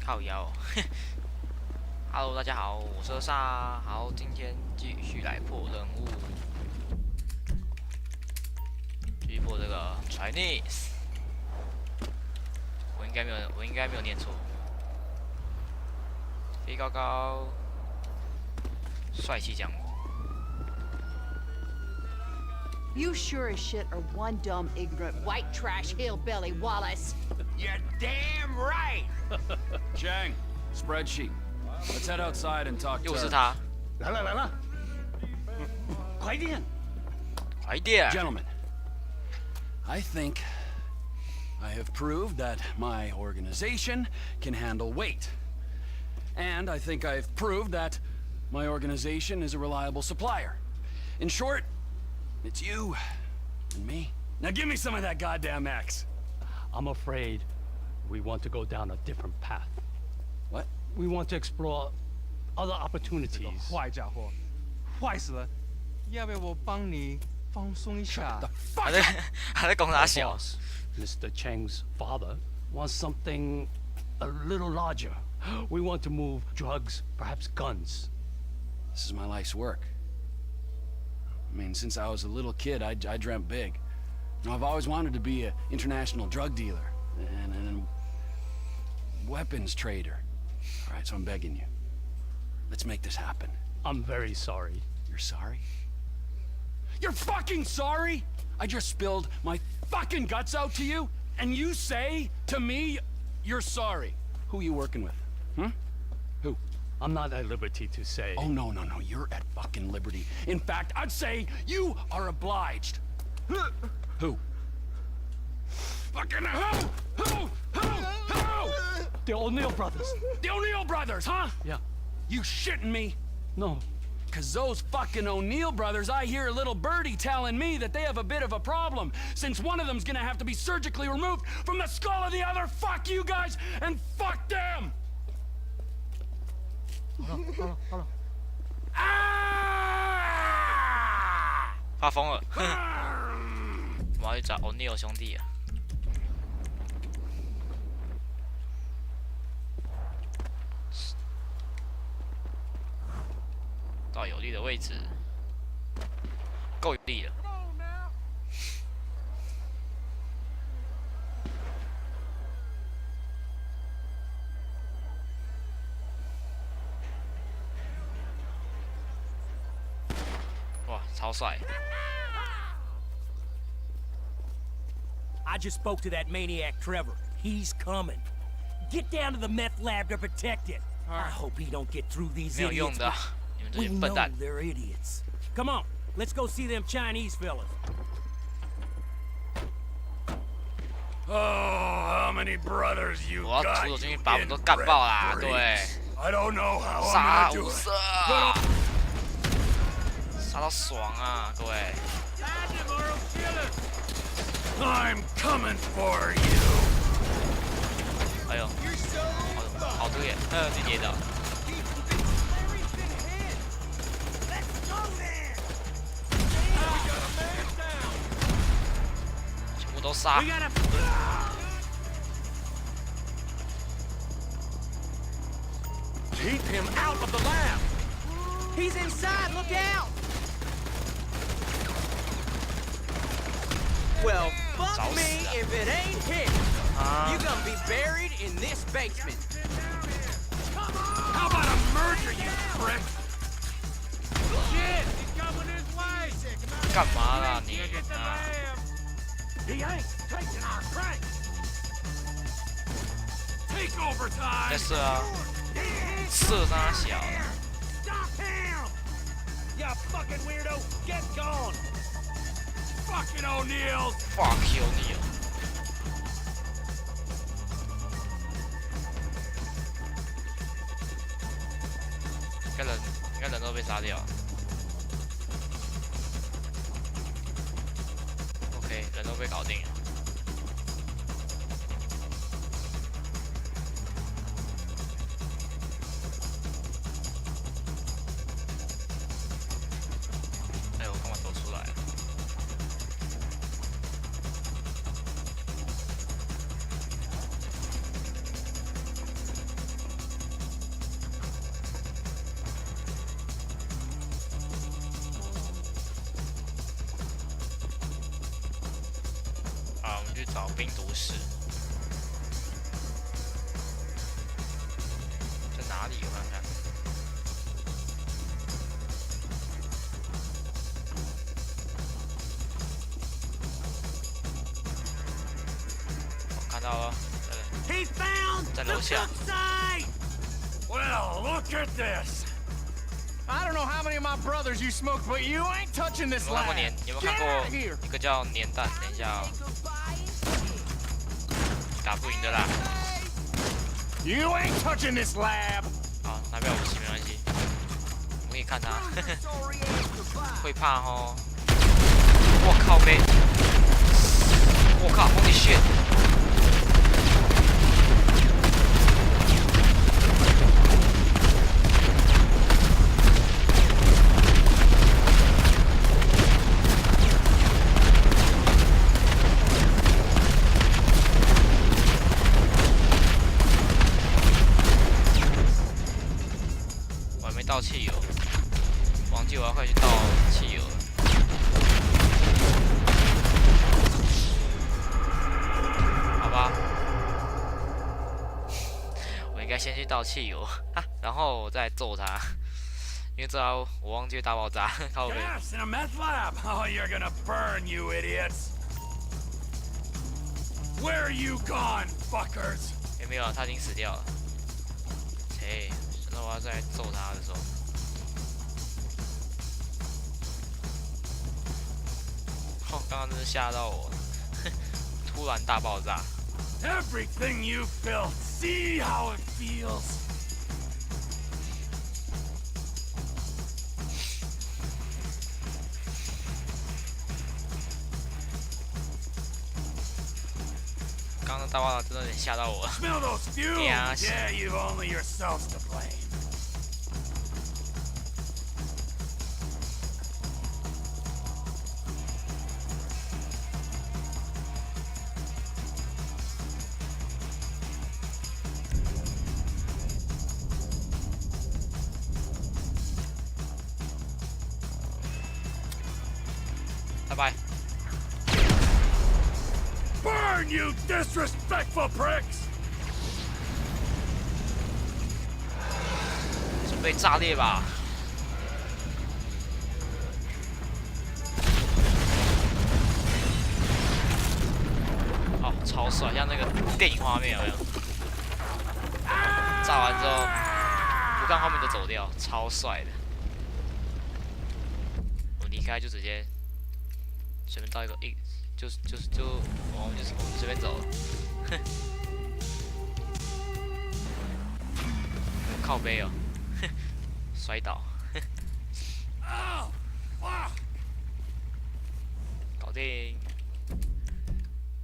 靠腰。Hello， 大家好，我是恶煞。好，今天继续来破任务，继续破这个 Chinese。我应该没有念错。飞高高，帅气江湖。 You sure as shit are one dumb, ignorant, white trash hillbilly, Wallace. You're damn right! Chang, spreadsheet. Let's head outside and talk 又是 terms. 他，来了来了，快点！快点！ Gentlemen, I think I have proved that my organization can handle weight. And I think I've proved that my organization is a reliable supplier. In short, it's you and me. Now give me some of that goddamn X. I'm afraid we want to go down a different path. What? We want to explore other opportunities. 坏家伙，坏死了！要不要我帮你放松一下？还在攻他小。 Boss, Mr. Cheng's father wants something a little larger. We want to move drugs, perhaps guns. This is my life's work. I mean, since I was a little kid, I dreamt big. You know, I've always wanted to be an international drug dealer and a weapons trader. All right, so I'm begging you. Let's make this happen. I'm very sorry. You're sorry? You're fucking sorry? I just spilled my fucking guts out to you, and you say to me you're sorry. Who are you working with? Hmm? Who? I'm not at liberty to say. Oh, no, you're at fucking liberty. In fact, I'd say you are obliged. Who? Fucking who? The O'Neill brothers. The O'Neill brothers, huh? Yeah. You shitting me? No. Cause those fucking O'Neill brothers, I hear a little birdie telling me that they have a bit of a problem, since one of them's gonna have to be surgically removed from the skull of the other. Fuck you guys, and fuck them! 发疯了，我要去找 O'Neill 兄弟啊！到有利的位置，够有利了。哇，超帅！ I just spoke to that maniac Trevor. He's coming. Get down to the meth lab to protect it. I hope he don't get through these 没有用 idiots. 的，你们这 We 些笨 know 蛋！ they're idiots. Come on, let's go see them Chinese fellas. Oh, how many brothers you 我要 got? 出手进去把我们都干爆啦！对， I don't know how 杀 I'm 无 gonna do it. 赦，杀到爽啊，各位！ I'm coming for you. 哎呦，好多耶！你跌倒。全部都杀！ Keep him out of the lab. He's inside. Look out. Well, fuck me if it ain't him. You're gonna be buried in this basement. How about a murder, you prick? Shit, he's coming this way. 干嘛啦你啊？ He ain't taking our crank. Take over time. 在射啊！射他小。 Stop him! You fucking weirdo! Get gone! Fucking O'Neill. Fuck you O'Neill！应该人都被杀掉。OK， 人都被搞定了。哎，我干嘛走出来了？去找冰毒师，在哪里？我看看。我看到了，在楼下。Well, look at this. I don't know how many of my brothers you smoked, but you ain't touching this 有没有看过 lab. 有没有看过一个叫年蛋？等一下哦，打不赢的啦。You ain't touching this lab. 好，拿不了武器没关系，我可以看他，会怕哦。我靠呗！我靠 ，Holy shit！ 我还没倒汽油，忘记我要快去倒汽油了。好吧，我应该先去倒汽油，然后我再揍他，因为这招我忘记大爆炸，靠北。 Gas in a meth lab. Oh, you're gonna burn, you idiots. Where are you gone, fuckers? 没有，他已经死掉了。嘿，等到我要再揍他的时候。哦，刚刚真是吓到我，突然大爆炸。 Everything you felt. See how it feels. 刚刚大爆炸真的有点吓到我。 Smell those fumes? Yes. Yeah, you've only yourselves to blame. 拜拜。 Burn, you disrespectful pricks! 准备炸裂吧！哦，超帅，像那个电影画面有没有？炸完之后，不看后面就走掉，超帅的。我离开就直接随便到一个我们随便走了。哼，靠背哦，哼，摔倒，哼，搞定。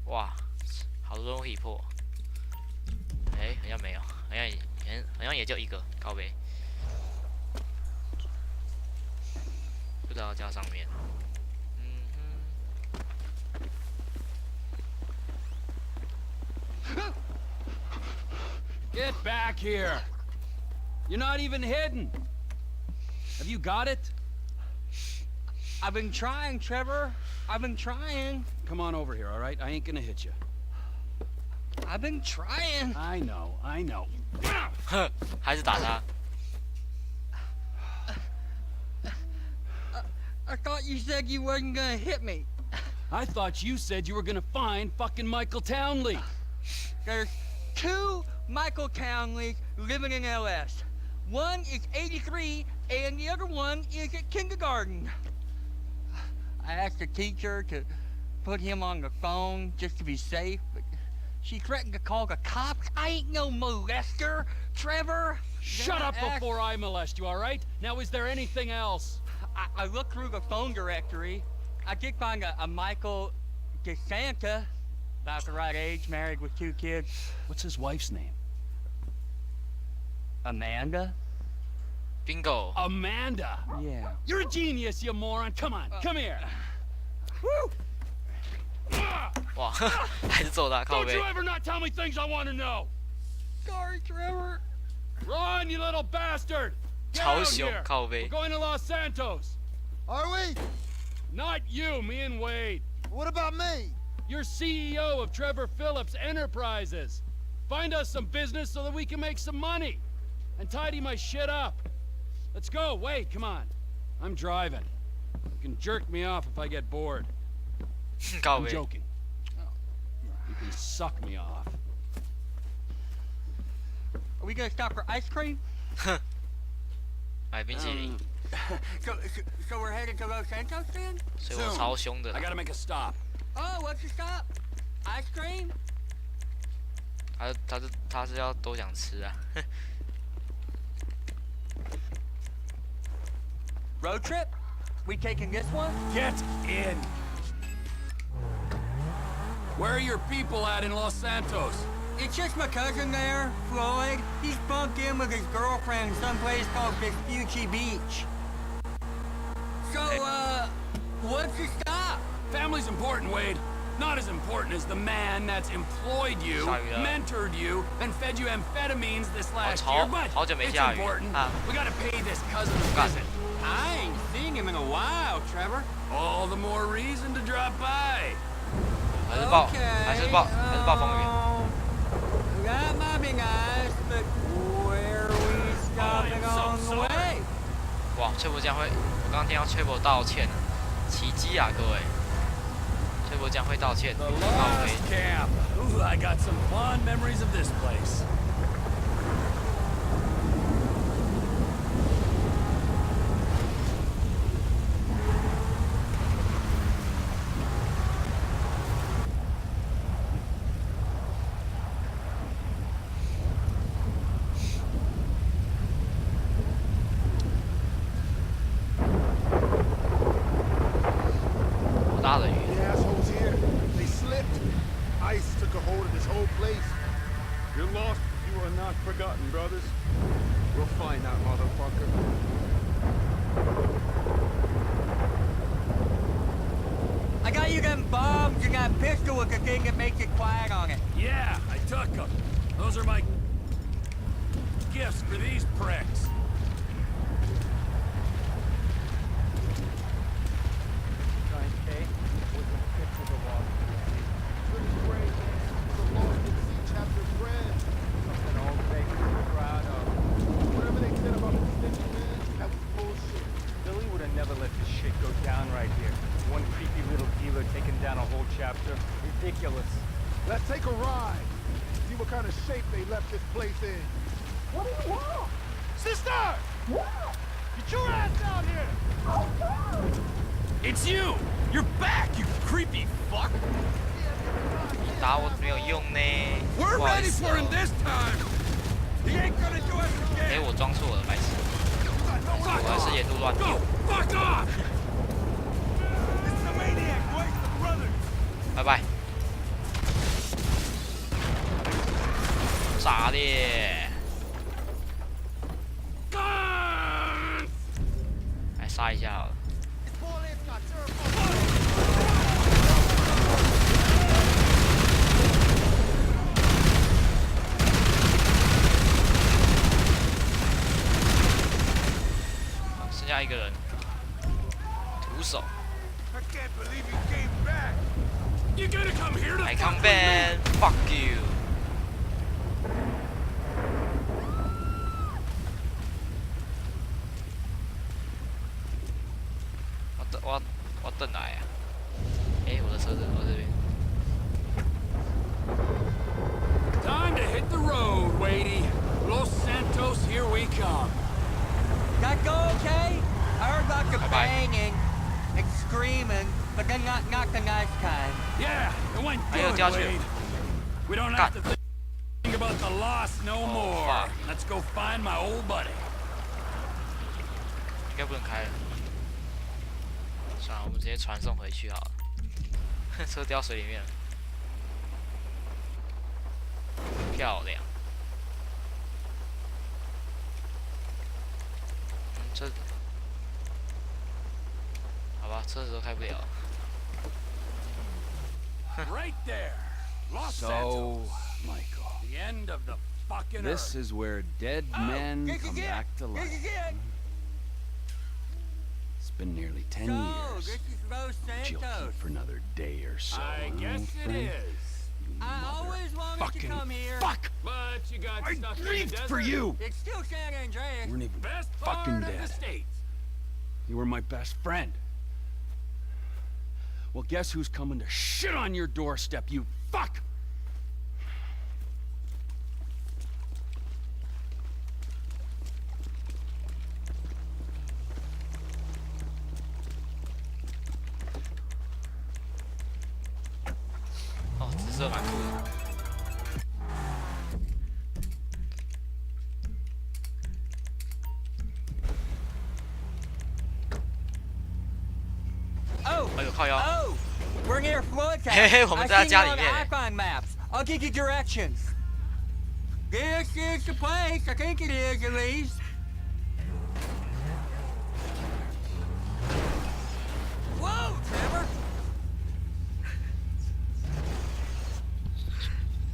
哇，好多东西破。哎，好像没有，好像也就一个靠背，不知道加上面。 Get back here! You're not even hidden! Have you got it? I've been trying, Trevor. I've been trying. Come on over here, all right? I ain't gonna hit you. I've been trying. I know. 哼，还是打他。 I thought you said you wasn't gonna hit me. I thought you said you were gonna find fucking Michael Townley. There's two Michael Townleys living in LS. One is 83, and the other one is at kindergarten. I asked the teacher to put him on the phone just to be safe, but she threatened to call the cops. I ain't no molester, Trevor. Shut up before I molest you, all right? Now, is there anything else? I looked through the phone directory. I did find a Michael DeSanta, about the right age, married with 2 kids. What's his wife's name? Amanda? Bingo！ Amanda! Yeah. You're a genius, you moron! Come on, come here! Woo! 哇，还是揍他靠 Don't 背 you。ever not tell me things I want to know! Sorry, Trevor. Run, you little bastard! Get 超 out 凶 here! 靠 We're 背。 going to Los Santos! Are we? Not you, me and Wade. What about me? You're CEO of Trevor Phillips Enterprises. Find us some business so that we can make some money. And tidy my shit up. Let's go. Wait, come on. I'm driving. You can jerk me off if I get bored. 告 I'm 别。 joking. You can suck me off. Are we gonna stop for ice cream? 买冰淇淋， So we're headed to Los Santos then? 所以我超凶的 I 啦。 gotta make a stop. Oh, what's the stop? Ice cream? 他是要都想吃啊。 Road trip? We taking this one? Get in. Where are your people at in Los Santos? It's just my cousin there, Floyd. He's bunked in with his girlfriend someplace called Vespucci Beach. So, what's the stop? Family's important, Wade. Not as important as the man that's employed you, 下雨了。 mentored you, and fed you amphetamines this 好 last 潮 year, but 好久没 it's 下雨 important. 啊。 We gotta pay this cousin a 干 visit. I ain't seen him in a while, Trevor. All the more reason to drop by. 还是暴 Okay, 还是暴风雨。 That might be nice, but where are we stopping so on the sorry. way? 哇，崔伯将会，我刚刚听到崔伯道歉了，奇迹啊，各位！崔伯将会道歉。 The 靠 last 北 camp. Ooh, I got some fond memories of this place. The assholes here, they slipped. Ice took a hold of this whole place. You're lost. You are not forgotten, brothers. We'll find that motherfucker. I got you them bombs and that pistol with the thing that makes it quiet on it. Yeah, I took them. Those are my gifts for these pricks. Giant K was a picture of the wall. Pretty great. The Lost at Sea chapter friend. Something all fake to be proud of. Whatever they said about the snitching, man, that was bullshit. Billy would have never let this shit go down right here. One creepy little dealer taking down a whole chapter. Ridiculous. Let's take a ride. See what kind of shape they left this place in. What do you want? Sister! What? Get your ass down here! It's you! You're back, you creepy fuck! 你打我没有用呢， We're 不好意 ready 思 for him 哦。 this time! He ain't gonna do us 哎， again! 我装错了，白痴，我还是沿路乱 Go! 丢。 Fuck off! It's the maniac, right? The brothers! 拜拜。炸裂！ Guns! 来杀一下好了。剩下一个人，徒手。 I can't believe you came back. You gonna come here to I fuck come with me? back, fuck you。我等来啊！哎，我的车子我这边。 Time to hit the road, Wadey. Los Santos, here we come. That go okay? I heard lots of Bye-bye. banging and screaming, but then not the nice kind. Yeah, it went 还有 good, 加血。 Wade. We don't have to think about the loss no more. fuck. Let's go find my old buddy. 应该不能开了。算了，我们直接传送回去好了。车掉水里面了，漂亮。车子，好吧，车子都开不了。 Right there. Los So, Santos. Michael, The end of the fucking this earth. is where dead men This come is it. back to This life. is it. been nearly 10 So, years. this is Los Jail Santos. keep for another day or so. I guess it friend? is. I always wanted to Fucking come here. fuck! But you got I stuck in the grieved desert. for you! It's still San Andreas. You weren't even Best fucking part of the dead. state. You were my best friend. Well, guess who's coming to shit on your doorstep, you fuck! Oh, 紫色蛮酷的。 Oh, 哎呦靠腰！ oh, we're near Floyd's house. 嘿嘿，我们 I 在他 seen 家 it 里 on 面。 iPhone maps. I'll give you directions. This is the place. I think it is, at least. Whoa, Trevor.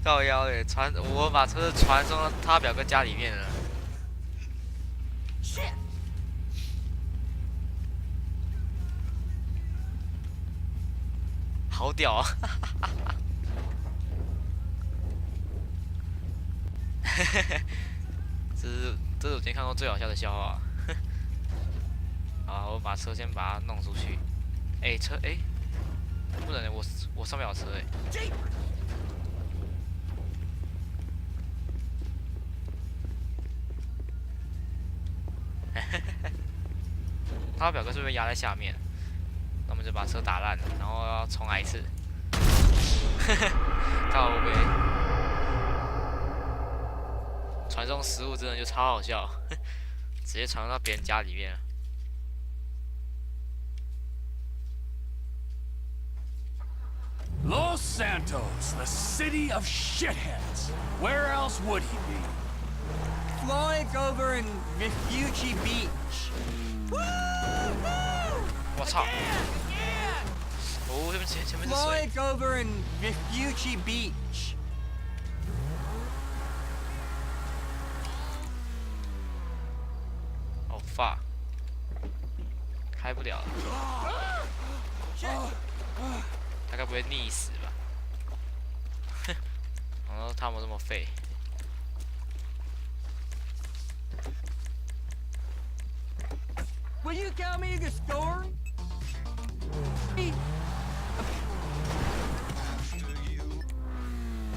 靠腰诶，我把车子传送到他表哥家里面了。 Shit. 好屌啊！这是我今天看过最好笑的笑话。好，我把车先把它弄出去。哎，车哎，不能，我上面有车哎。他表哥是不是压在下面？那我们就把车打烂，然后要重来一次。靠北，传送食物真的就超好笑，直接传到别人家里面了。 Los Santos, the city of shitheads. Where else would he be? Floyd's over in Vespucci Beach. Woo-hoo! 我操！ Again! 哦，前面是水。 Floyd's over in Vespucci Beach. 哦，fuck，开不了了。他该不会溺死吧？哼，然后他们这么废。 Will you tell me the story?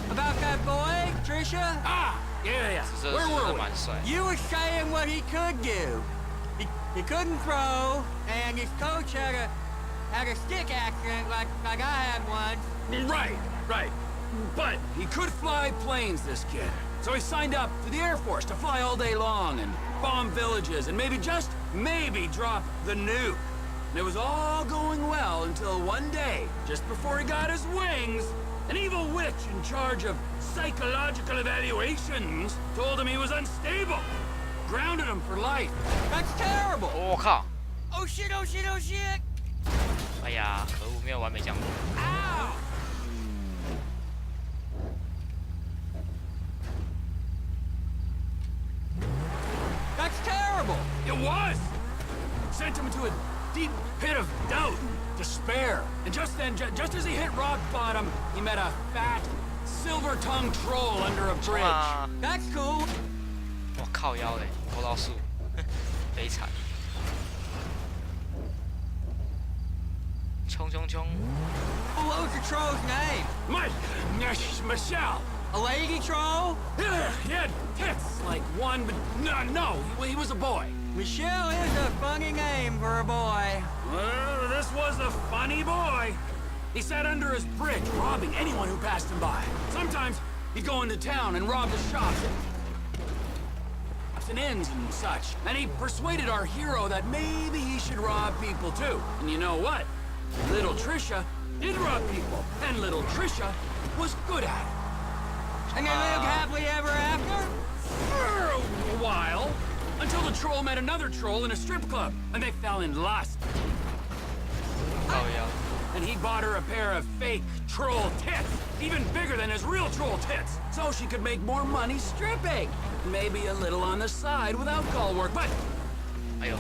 About that boy, Trisha? Ah, yeah. 这 Where 真 were 的 we? 蛮帅。 You were saying what he could do. He couldn't throw, and his coach had a stick accident like I had once. Right. But he could fly planes, this kid. So he signed up to the Air Force to fly all day long and bomb villages and maybe, just maybe, drop the nuke. And it was all going well until one day, just before he got his wings, an evil witch in charge of psychological evaluations told him he was unstable. Grounded him for life. That's terrible. 我靠！ Oh shit, oh shit, oh shit. 哎呀，可恶，没有完美降落。 Ow. That's terrible. It was! Sent him into a deep pit of doubt, despair. And just then, just as he hit rock bottom, he met a fat, silver-tongued troll under a bridge. 哇！ That's cool. 我靠腰嘞，拖到树，悲惨。冲冲冲！ What was the troll's name? Michelle. A lady troll? Yeah, he had tits like one, but no, he was a boy. Michelle is a funny name for a boy. Well, this was a funny boy. He sat under his bridge, robbing anyone who passed him by. Sometimes he'd go into town and rob the shops and inns and such. And he persuaded our hero that maybe he should rob people too. And you know what? Little Trisha did rob people, and little Trisha was good at it. And they lived happily ever after? For a while, until the troll met another troll in a strip club, and they fell in lust. 靠腰。 And he bought her a pair of fake troll tits, even bigger than his real troll tits, so she could make more money stripping. Maybe a little on the side with alcohol work, but 哎呦，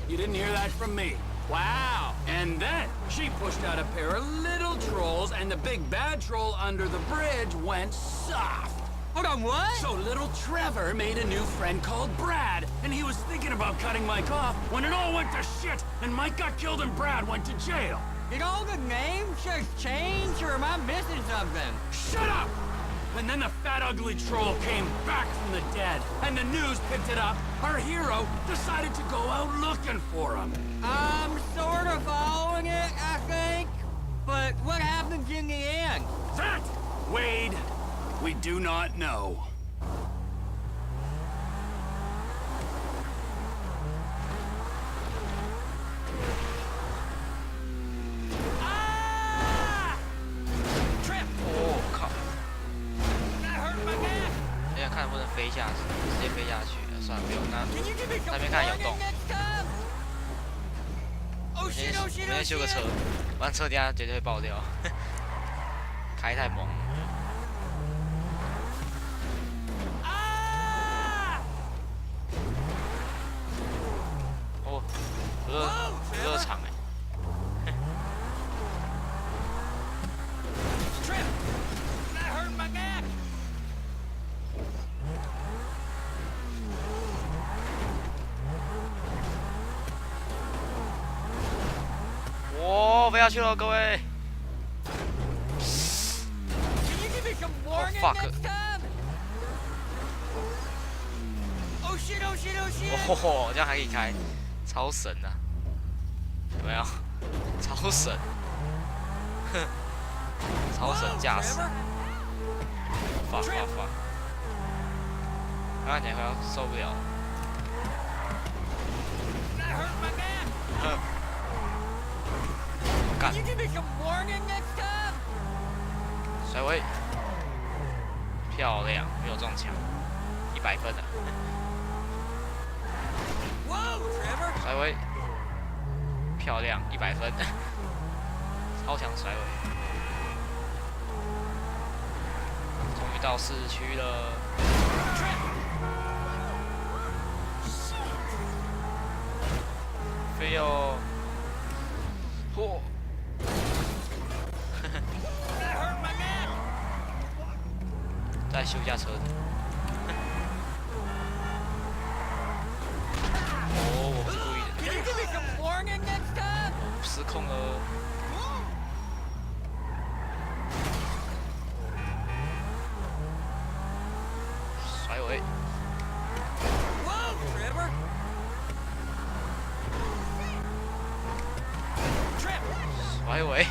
You didn't hear that from me. Wow. And then she pushed out a pair of little trolls, and the big bad troll under the bridge went soft. Hold on, what? So little Trevor made a new friend called Brad, and he was thinking about cutting Mike off when it all went to shit, and Mike got killed and Brad went to jail. Did all the names just change, or am I missing something? Shut up! And then the fat ugly troll came back from the dead, and the news picked it up. Our hero decided to go out looking for him. I'm sort of following it, I think. But what happens in the end? That, Wade, we do not know. Ah! Trip! 我靠！ That hurt my neck! 等一下看能不能飞下去，直接飞下去。算了，不用那 Can you give me some 那边看有 warning 洞。 next time? Oh 我 shit, oh 先 shit, 我 oh 先修个车 shit! 不然车等下绝对会爆掉。开太猛了。 Ah! 哦，热场哎。 Trip! That hurt my neck! 我飞下去了，各位。 Can you give me some warning fuck. next time? Oh shit, oh shit, oh shit! 哦，这样还可以开，超神啊！有没有？超神，哼，超神驾驶。发！刚刚讲快要受不了了。 That hurt my neck! 哼，干 Can you give me some warning next time? 甩尾，漂亮，没有撞墙，100分的。 Whoa, Trevor! 甩尾，漂亮，100分，超强甩尾。终于到市区了。 飞哦！嚯！ That hurt my neck! 再修一下车子。哦，我不是故意的， Can you give me some warning next time? 失控了。甩尾， Whoa, Trevor! Trip! 甩尾。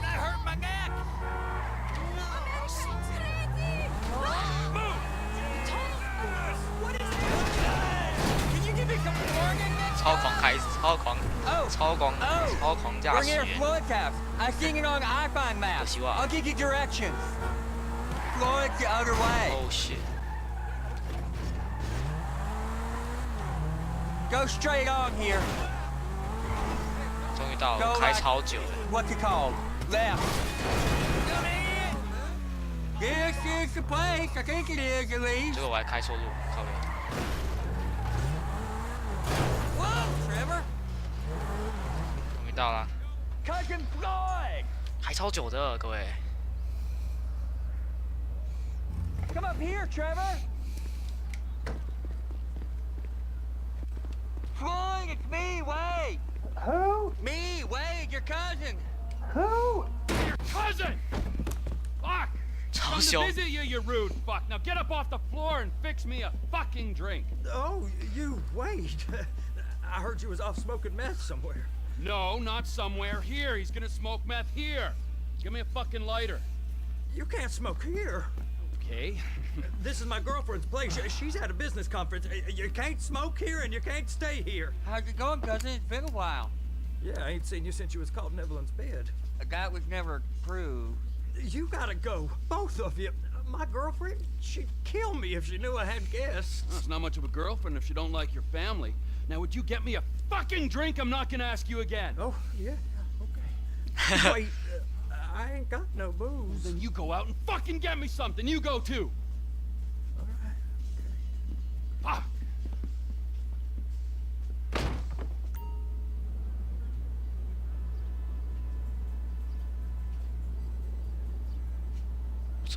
That hurt my neck! What is this? Can you give me some warning next 超狂 time? 开，超狂， Oh, 超狂驾 we're 驶 near 员。 Floyd's house. I seen it on iPhone Maps. 可惜哇 I'll give you directions. Floyd's the other way. Oh shit！ Go straight on here. 终于到了，开超久的。 What's it called? Left. Come in. This is the place. I think it is, at least. 结果我还开错路，靠边。 Whoa, Trevor. 终于到了， Cousin Floyd. 开超久的，各位。 Come up here, Trevor. Floyd, it's me, Wade. Who? Me, Wade, your cousin. Who? Your cousin! Fuck! 超 Come to 凶。 visit you, you rude fuck. Now get up off the floor and fix me a fucking drink. Oh, you, wait. I heard you was off smoking meth somewhere. No, not somewhere. Here. He's gonna smoke meth here. Give me a fucking lighter. You can't smoke here. Okay. This is my girlfriend's place. She's at a business conference. You can't smoke here and you can't stay here. How's it going, cousin? It's been a while. Yeah, I ain't seen you since you was caught in Evelyn's bed. That was never proved. You gotta go, both of you. My girlfriend, she'd kill me if she knew I had guests. Well, it's not much of a girlfriend if she don't like your family. Now, would you get me a fucking drink? I'm not gonna ask you again. Oh, yeah, okay. Wait, I ain't got no booze. Then you go out and fucking get me something. You go too. All right, okay. Ah.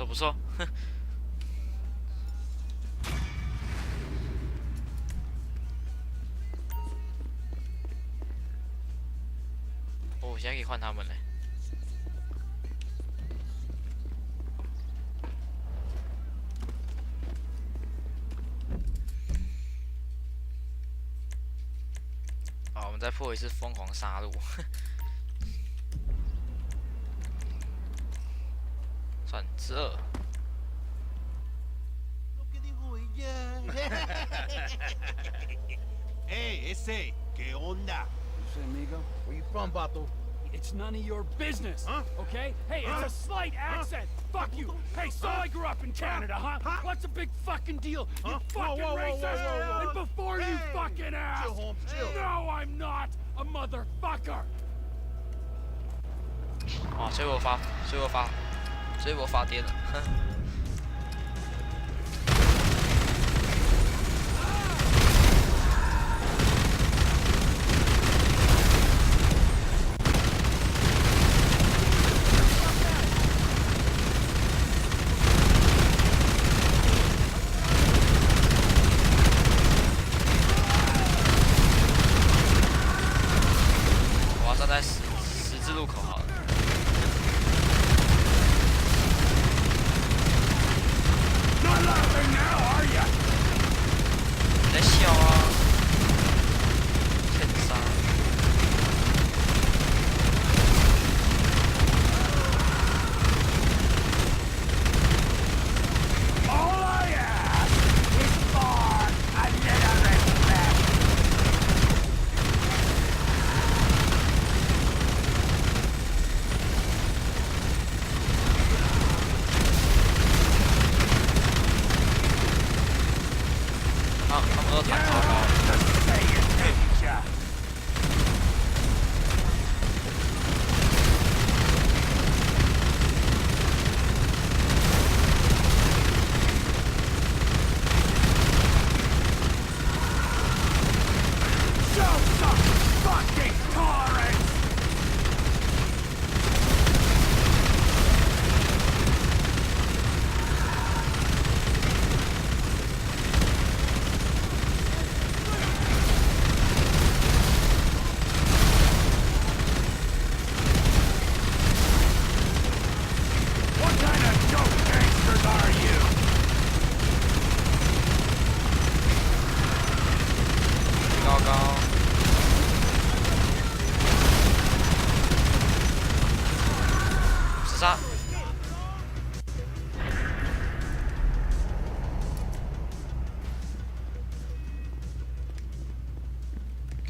不错，哼。哦，我现在可以换他们嘞。好，我们再破一次疯狂杀戮。转这。Hey, ese, ¿qué onda? You say, amigo? Where you from, Vato? It's none of your business, Huh? okay? Hey, it's a slight accent. Fuck you. Hey, so I grew up in Canada, huh? What's the big fucking deal? You Huh? fucking Whoa, whoa, whoa, racist. whoa, whoa, whoa. And before you Hey, fucking ask. chill, Holmes, chill. No, I'm not a motherfucker. 哦，所以我发癫了，哼。我要站在十字路口好了。Not laughing now, are ya? 你在笑啊？欠杀。All I ask is for a little respect. 啊，他们二团超高。 Just say it, didn't ya? ，Show some fucking tolerance! ，What kind of dope gangsters are you? 高高。自杀。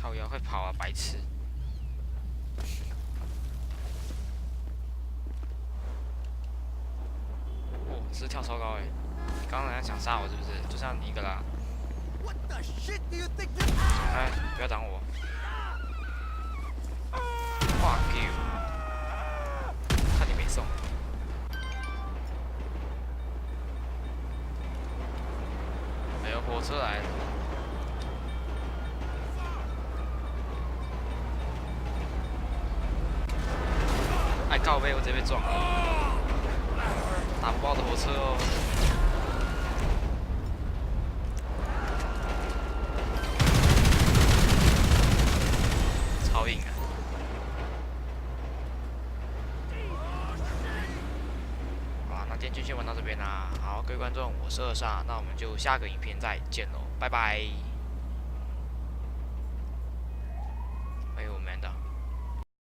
靠腰会跑啊，白痴！哦，是跳超高哎！刚刚人家想杀我是不是？就像你一个啦。 What the shit do you think you... 走开，不要挡我！Fuck you！ 看你没送。哎呦，火车来了！哎，靠背，我直接被撞了，打不爆的火车哦！超硬啊！好啦，那今天就先玩到这边啦。好，各位观众，我是恶煞，那我们就下个影片再见喽，拜拜。